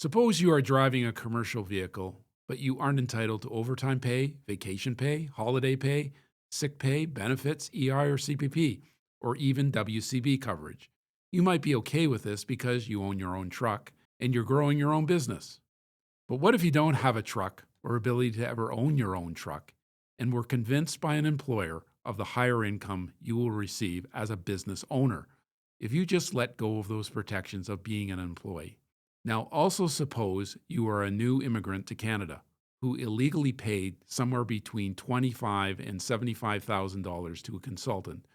Suppose you are driving a commercial vehicle, but you aren't entitled to overtime pay, vacation pay, holiday pay, sick pay, benefits, EI or CPP, or even WCB coverage. You might be okay with this because you own your own truck and you're growing your own business. But what if you don't have a truck or ability to ever own your own truck and were convinced by an employer of the higher income you will receive as a business owner if you just let go of those protections of being an employee? Now, also suppose you are a new immigrant to Canada who illegally paid somewhere between $25,000 and $75,000 to a consultant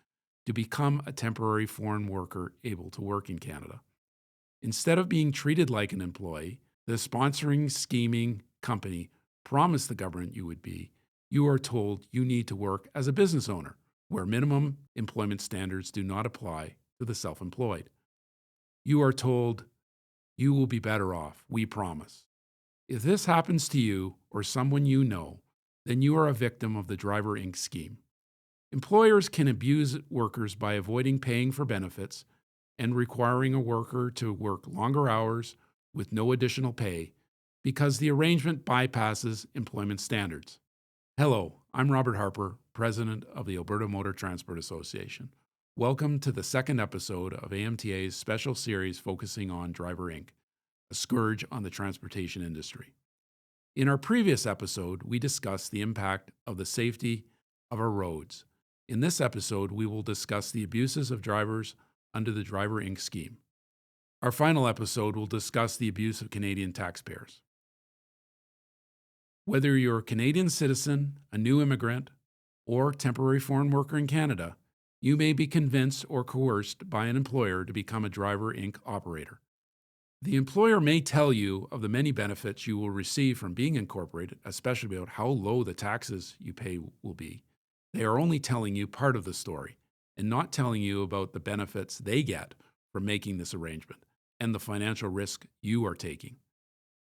to become a temporary foreign worker able to work in Canada. Instead of being treated like an employee, the sponsoring, scheming company promised the government you would be, you are told you need to work as a business owner, where minimum employment standards do not apply to the self employed. You are told you will be better off, we promise. If this happens to you or someone you know, then you are a victim of the Driver Inc. scheme. Employers can abuse workers by avoiding paying for benefits and requiring a worker to work longer hours with no additional pay because the arrangement bypasses employment standards. Hello, I'm Robert Harper, President of the Alberta Motor Transport Association. Welcome to the second episode of AMTA's special series focusing on Driver Inc., a scourge on the transportation industry. In our previous episode, we discussed the impact of the safety of our roads. In this episode, we will discuss the abuses of drivers under the Driver Inc. scheme. Our final episode will discuss the abuse of Canadian taxpayers. Whether you're a Canadian citizen, a new immigrant, or temporary foreign worker in Canada, you may be convinced or coerced by an employer to become a Driver Inc. operator. The employer may tell you of the many benefits you will receive from being incorporated, especially about how low the taxes you pay will be. They are only telling you part of the story and not telling you about the benefits they get from making this arrangement and the financial risk you are taking.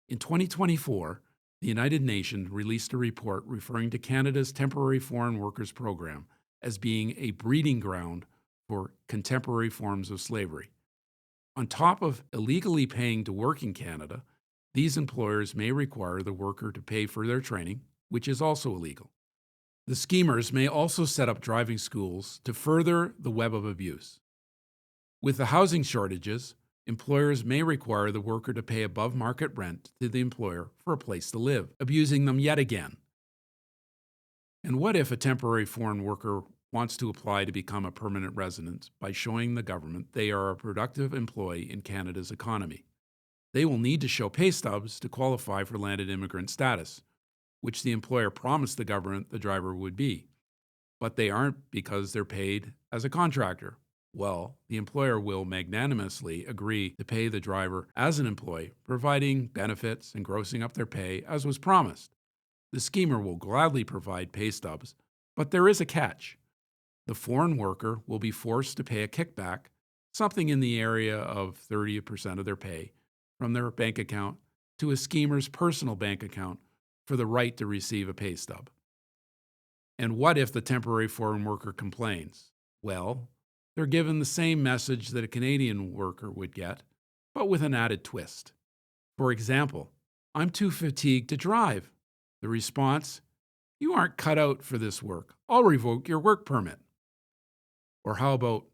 In 2024, the United Nations released a report referring to Canada's Temporary Foreign Workers Program as being a breeding ground for contemporary forms of slavery. On top of illegally paying to work in Canada, these employers may require the worker to pay for their training, which is also illegal. The schemers may also set up driving schools to further the web of abuse. With the housing shortages, employers may require the worker to pay above market rent to the employer for a place to live, abusing them yet again. And what if a temporary foreign worker wants to apply to become a permanent resident by showing the government they are a productive employee in Canada's economy? They will need to show pay stubs to qualify for landed immigrant status, which the employer promised the government the driver would be. But they aren't because they're paid as a contractor. Well, the employer will magnanimously agree to pay the driver as an employee, providing benefits and grossing up their pay as was promised. The schemer will gladly provide pay stubs, but there is a catch. The foreign worker will be forced to pay a kickback, something in the area of 30% of their pay, from their bank account to a schemer's personal bank account for the right to receive a pay stub. And what if the temporary foreign worker complains? Well, they're given the same message that a Canadian worker would get, but with an added twist. For example, I'm too fatigued to drive. The response, you aren't cut out for this work. I'll revoke your work permit. Or how about,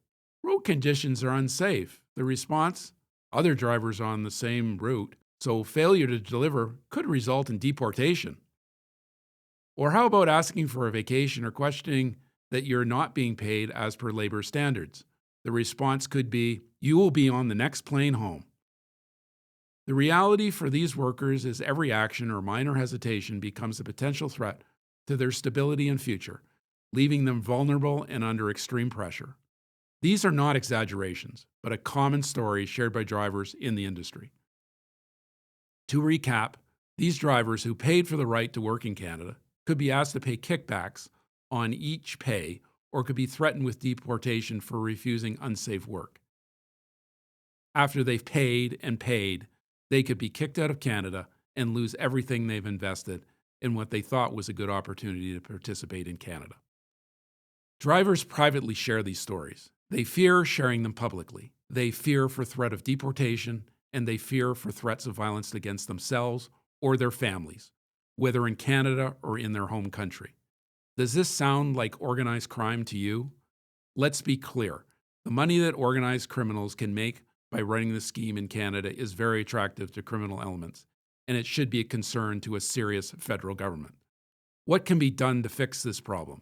road conditions are unsafe. The response, other drivers on the same route, so failure to deliver could result in deportation. Or how about asking for a vacation or questioning that you're not being paid as per labor standards? The response could be, you will be on the next plane home. The reality for these workers is every action or minor hesitation becomes a potential threat to their stability and future, leaving them vulnerable and under extreme pressure. These are not exaggerations, but a common story shared by drivers in the industry. To recap, these drivers who paid for the right to work in Canada could be asked to pay kickbacks on each pay or could be threatened with deportation for refusing unsafe work. After they've paid and paid, they could be kicked out of Canada and lose everything they've invested in what they thought was a good opportunity to participate in Canada. Drivers privately share these stories. They fear sharing them publicly. They fear for threat of deportation and they fear for threats of violence against themselves or their families, whether in Canada or in their home country. Does this sound like organized crime to you? Let's be clear. The money that organized criminals can make by running the scheme in Canada is very attractive to criminal elements, and it should be a concern to a serious federal government. What can be done to fix this problem?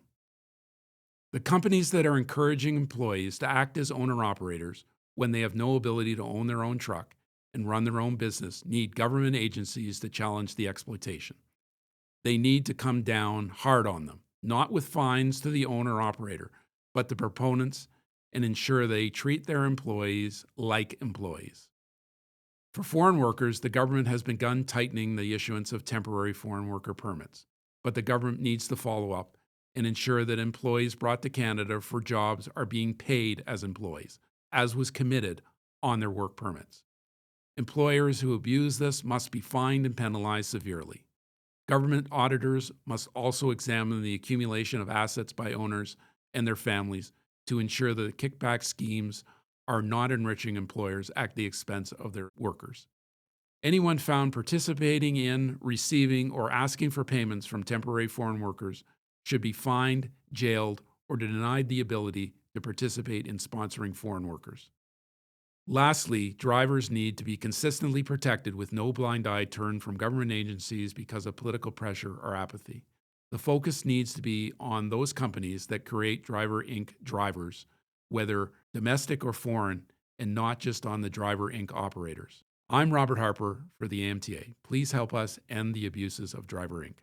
The companies that are encouraging employees to act as owner-operators when they have no ability to own their own truck and run their own business need government agencies to challenge the exploitation. They need to come down hard on them, not with fines to the owner-operator, but the proponents, and ensure they treat their employees like employees. For foreign workers, the government has begun tightening the issuance of temporary foreign worker permits, but the government needs to follow up and ensure that employees brought to Canada for jobs are being paid as employees, as was committed on their work permits. Employers who abuse this must be fined and penalized severely. Government auditors must also examine the accumulation of assets by owners and their families to ensure that kickback schemes are not enriching employers at the expense of their workers. Anyone found participating in, receiving, or asking for payments from temporary foreign workers should be fined, jailed, or denied the ability to participate in sponsoring foreign workers. Lastly, drivers need to be consistently protected with no blind eye turned from government agencies because of political pressure or apathy. The focus needs to be on those companies that create Driver Inc. drivers, whether domestic or foreign, and not just on the Driver Inc. operators. I'm Robert Harper for the AMTA. Please help us end the abuses of Driver Inc.